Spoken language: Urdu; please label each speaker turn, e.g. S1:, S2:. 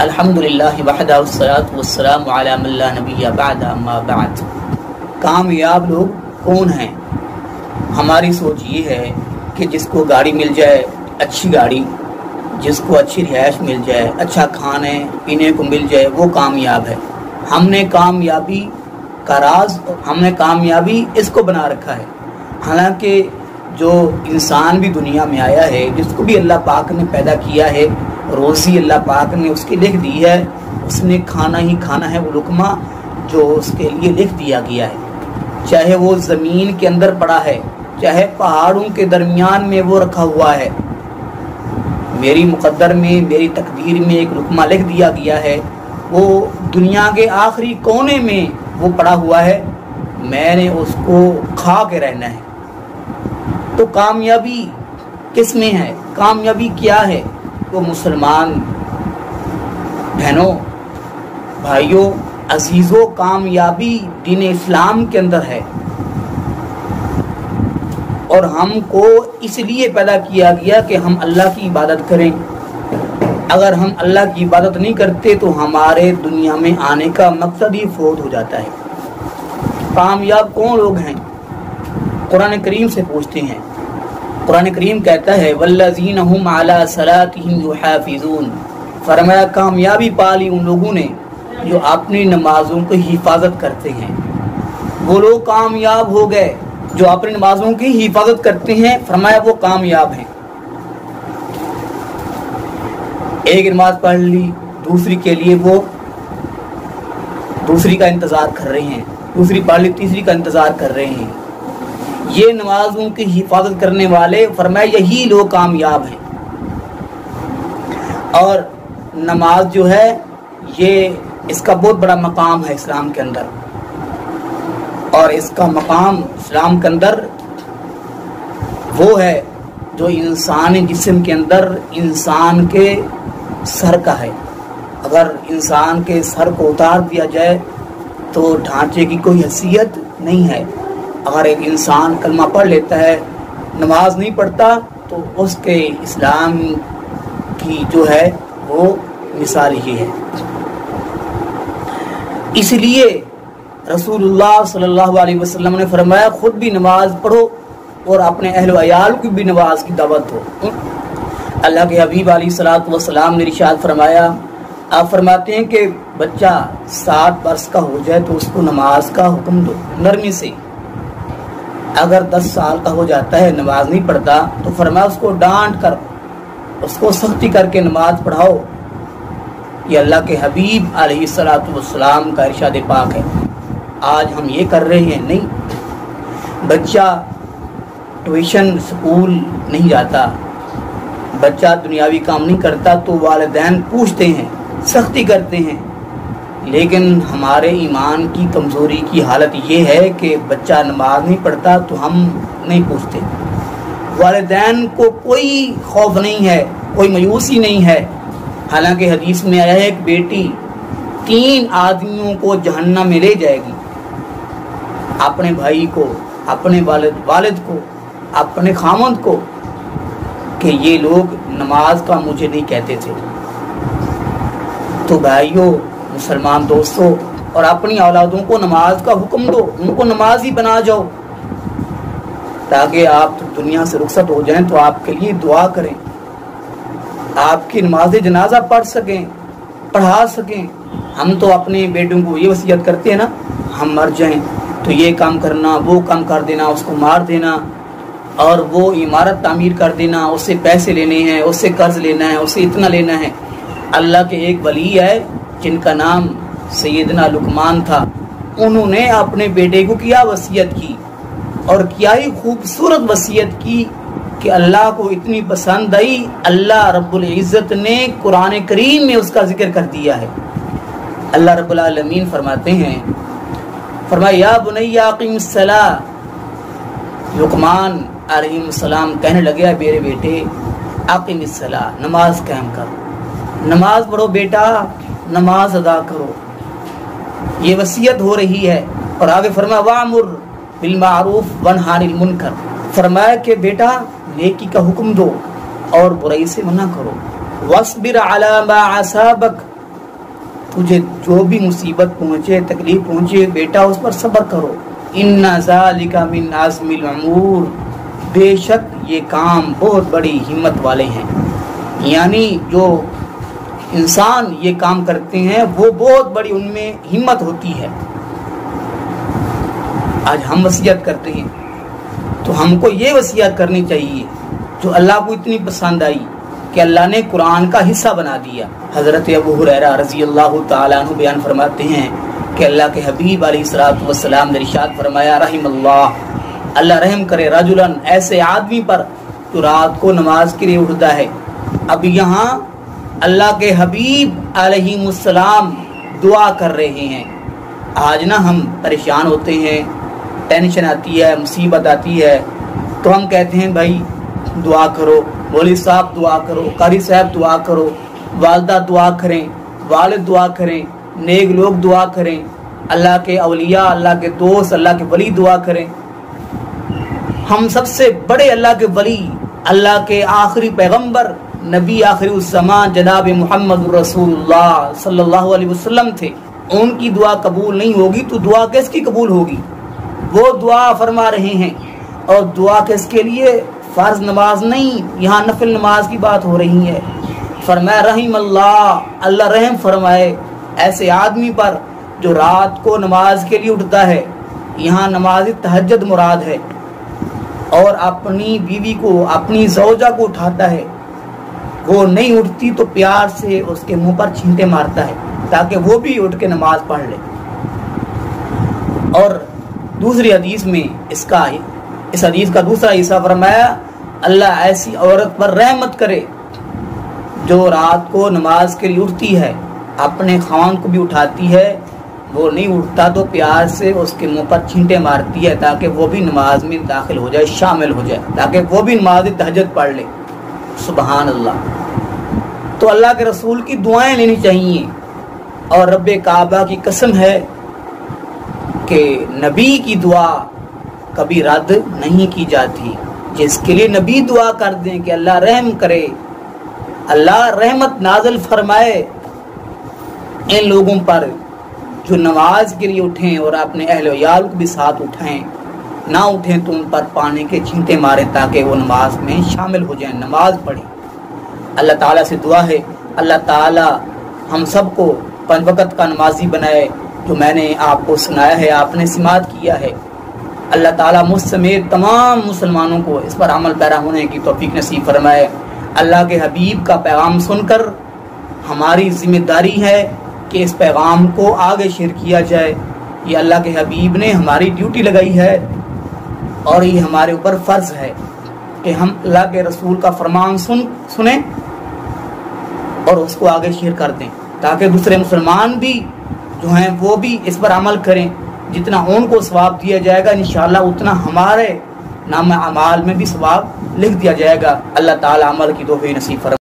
S1: الحمدللہ وحدہ والصلاۃ والسلام علی من لا نبی بعد اما بعد۔ کامیاب لوگ کون ہیں؟ ہماری سوچ یہ ہے کہ جس کو گاڑی مل جائے، اچھی گاڑی، جس کو اچھی رہائش مل جائے، اچھا کھانے پینے کو مل جائے، وہ کامیاب ہے۔ ہم نے کامیابی کا راز، ہم نے کامیابی اس کو بنا رکھا ہے۔ حالانکہ جو انسان بھی دنیا میں آیا ہے، جس کو بھی اللہ پاک نے پیدا کیا ہے، روزی اللہ پاک نے اس کی لکھ دی ہے، اس نے کھانا ہی کھانا ہے، وہ لقمہ جو اس کے لیے لکھ دیا گیا ہے، چاہے وہ زمین کے اندر پڑا ہے، چاہے پہاڑوں کے درمیان میں وہ رکھا ہوا ہے، میری مقدر میں، میری تقدیر میں ایک لقمہ لکھ دیا گیا ہے، وہ دنیا کے آخری کونے میں وہ پڑا ہوا ہے، میں نے اس کو کھا کے رہنا ہے۔ تو کامیابی کس میں ہے؟ کامیابی کیا ہے؟ وہ مسلمان بہنوں، بھائیوں، عزیزوں، کامیابی دین اسلام کے اندر ہے، اور ہم کو اس لیے پیدا کیا گیا کہ ہم اللہ کی عبادت کریں۔ اگر ہم اللہ کی عبادت نہیں کرتے تو ہمارے دنیا میں آنے کا مقصد ہی فوت ہو جاتا ہے۔ کامیاب کون لوگ ہیں؟ قرآن کریم سے پوچھتے ہیں۔ قرآن کریم کہتا ہے والذین هم علی صلاتهم یحافظون، فرمایا کامیابی پالی ان لوگوں نے جو اپنی نمازوں کی حفاظت کرتے ہیں۔ وہ لوگ کامیاب ہو گئے جو اپنی نمازوں کی حفاظت کرتے ہیں، فرمایا وہ کامیاب ہیں۔ ایک نماز پڑھ لی، دوسری کے لیے وہ دوسری کا انتظار کر رہے ہیں، دوسری پڑھ لی، تیسری کا انتظار کر رہے ہیں۔ یہ نمازوں کی حفاظت کرنے والے، فرمایا یہی لوگ کامیاب ہیں۔ اور نماز جو ہے یہ اس کا بہت بڑا مقام ہے اسلام کے اندر، اور اس کا مقام اسلام کے اندر وہ ہے جو انسانی جسم کے اندر انسان کے سر کا ہے۔ اگر انسان کے سر کو اتار دیا جائے تو ڈھانچے کی کوئی حیثیت نہیں ہے۔ اگر ایک انسان کلمہ پڑھ لیتا ہے، نماز نہیں پڑھتا، تو اس کے اسلام کی جو ہے وہ مثال ہی ہے۔ اس لیے رسول اللہ صلی اللہ علیہ وسلم نے فرمایا خود بھی نماز پڑھو اور اپنے اہل و عیال کو بھی نماز کی دعوت دو۔ اللہ کے حبیب علیہ الصلوۃ والسلام نے ارشاد فرمایا، آپ فرماتے ہیں کہ بچہ 7 برس کا ہو جائے تو اس کو نماز کا حکم دو نرمی سے۔ اگر 10 سال کا ہو جاتا ہے نماز نہیں پڑھتا تو فرمایا اس کو ڈانٹ کر، اس کو سختی کر کے نماز پڑھاؤ۔ یہ اللہ کے حبیب علیہ الصلوۃ والسلام کا ارشاد پاک ہے۔ آج ہم یہ کر رہے ہیں نہیں۔ بچہ ٹیوشن سکول نہیں جاتا، بچہ دنیاوی کام نہیں کرتا تو والدین پوچھتے ہیں، سختی کرتے ہیں، لیکن ہمارے ایمان کی کمزوری کی حالت یہ ہے کہ بچہ نماز نہیں پڑھتا تو ہم نہیں پوچھتے۔ والدین کو کوئی خوف نہیں ہے، کوئی مایوسی نہیں ہے۔ حالانکہ حدیث میں آیا ہے ایک بیٹی 3 آدمیوں کو جہنم میں لے جائے گی، اپنے بھائی کو، اپنے والد کو، اپنے خامند کو، کہ یہ لوگ نماز کا مجھے نہیں کہتے تھے۔ تو بھائیوں، مسلمان دوستوں، اور اپنی اولادوں کو نماز کا حکم دو، ان کو نمازی بنا جاؤ، تاکہ آپ دنیا سے رخصت ہو جائیں تو آپ کے لیے دعا کریں، آپ کی نماز جنازہ پڑھ سکیں، پڑھا سکیں۔ ہم تو اپنے بیٹوں کو یہ وصیت کرتے ہیں نا، ہم مر جائیں تو یہ کام کرنا، وہ کام کر دینا، اس کو مار دینا، اور وہ عمارت تعمیر کر دینا، اس سے پیسے لینے ہیں، اس سے قرض لینا ہے، اس سے اتنا لینا ہے۔ اللہ کے ایک ولی ہے جن کا نام سیدنا لقمان تھا، انہوں نے اپنے بیٹے کو کیا وصیت کی، اور کیا ہی خوبصورت وصیت کی کہ اللہ کو اتنی پسند آئی، اللہ رب العزت نے قرآن کریم میں اس کا ذکر کر دیا ہے۔ اللہ رب العالمین فرماتے ہیں، فرمایا یا بنی اقیم الصلاۃ، لقمان علیہ السلام کہنے لگے میرے بیٹے اقیم الصلاۃ، نماز قائم کرو، نماز پڑھو بیٹا، نماز ادا کرو، یہ وصیت ہو رہی ہے۔ اور آگے فرمایا وَأْمُرْ بِالْمَعْرُوفِ وَانْهَ عَنِ الْمُنْكَرِ، فرمایا کہ بیٹا نیکی کا حکم دو اور برائی سے منع کرو۔ وَاصْبِرْ عَلَى مَا أَصَابَكَ، تجھے جو بھی مصیبت پہنچے، تکلیف پہنچے بیٹا، اس پر صبر کرو. اِنَّ ذَلِكَ مِنْ عَزْمِ الْأُمُورِ، بے شک یہ کام بہت بڑی ہمت والے ہیں. یعنی جو انسان یہ کام کرتے ہیں وہ بہت بڑی ان میں ہمت ہوتی ہے. آج ہم وصیت کرتے ہیں تو ہم کو یہ وصیت کرنی چاہیے جو اللہ کو اتنی پسند آئی کہ اللہ نے قرآن کا حصہ بنا دیا. حضرت ابو ہریرہ رضی اللہ تعالیٰ عنہ بیان فرماتے ہیں کہ اللہ کے حبیب علیہ الصلوۃ والسلام نے ارشاد فرمایا، رحم اللہ رحم کرے رجلن، ایسے آدمی پر جو رات کو نماز کے لیے اٹھتا ہے. اب یہاں اللہ کے حبیب علیہ السلام دعا کر رہے ہیں. آج نا ہم پریشان ہوتے ہیں، ٹینشن آتی ہے، مصیبت آتی ہے تو ہم کہتے ہیں بھائی دعا کرو، مولوی صاحب دعا کرو، قاری صاحب دعا کرو، والدہ دعا کریں، والد دعا کریں، نیک لوگ دعا کریں، اللہ کے اولیاء، اللہ کے دوست، اللہ کے ولی دعا کریں. ہم سب سے بڑے اللہ کے ولی، اللہ کے آخری پیغمبر، نبی آخری الزمان جناب محمد رسول اللہ صلی اللہ علیہ وسلم تھے. ان کی دعا قبول نہیں ہوگی تو دعا کس کی قبول ہوگی؟ وہ دعا فرما رہے ہیں. اور دعا کس کے لیے؟ فرض نماز نہیں، یہاں نفل نماز کی بات ہو رہی ہے. فرمایا رحم اللہ رحم فرمائے ایسے آدمی پر جو رات کو نماز کے لیے اٹھتا ہے. یہاں نماز تہجد مراد ہے، اور اپنی بیوی کو، اپنی زوجہ کو اٹھاتا ہے. وہ نہیں اٹھتی تو پیار سے اس کے منہ پر چھینٹے مارتا ہے تاکہ وہ بھی اٹھ کے نماز پڑھ لے. اور دوسری حدیث میں اس حدیث کا دوسرا حصہ فرمایا، اللہ ایسی عورت پر رحمت کرے جو رات کو نماز کے لیے اٹھتی ہے، اپنے خاوند کو بھی اٹھاتی ہے، وہ نہیں اٹھتا تو پیار سے اس کے منہ پر چھینٹے مارتی ہے تاکہ وہ بھی نماز میں داخل ہو جائے، شامل ہو جائے، تاکہ وہ بھی نماز تہجد پڑھ لے. سبحان اللہ. تو اللہ کے رسول کی دعائیں لینی چاہیے. اور رب کعبہ کی قسم ہے کہ نبی کی دعا کبھی رد نہیں کی جاتی. جس کے لیے نبی دعا کر دیں کہ اللہ رحم کرے، اللہ رحمت نازل فرمائے ان لوگوں پر جو نماز کے لیے اٹھیں اور اپنے اہل و عیال کو بھی ساتھ اٹھائیں. نہ اٹھیں تو ان پر پانی کے چھینٹے ماریں تاکہ وہ نماز میں شامل ہو جائیں، نماز پڑھیں. اللہ تعالیٰ سے دعا ہے اللہ تعالیٰ ہم سب کو 5 وقت کا نمازی بنائے. جو میں نے آپ کو سنایا ہے، آپ نے سماعت کیا ہے، اللہ تعالیٰ مجھ سمیت تمام مسلمانوں کو اس پر عمل پیرا ہونے کی توفیق نصیب فرمائے. اللہ کے حبیب کا پیغام سن کر ہماری ذمہ داری ہے کہ اس پیغام کو آگے شیئر کیا جائے. یہ اللہ کے حبیب نے ہماری ڈیوٹی لگائی ہے اور یہ ہمارے اوپر فرض ہے کہ ہم اللہ کے رسول کا فرمان سنیں اور اس کو آگے شیئر کر دیں تاکہ دوسرے مسلمان بھی جو ہیں وہ بھی اس پر عمل کریں. جتنا ان کو ثواب دیا جائے گا انشاءاللہ اتنا ہمارے نام اعمال میں بھی ثواب لکھ دیا جائے گا. اللہ تعالی عمل کی توفیق نصیب فرمائے.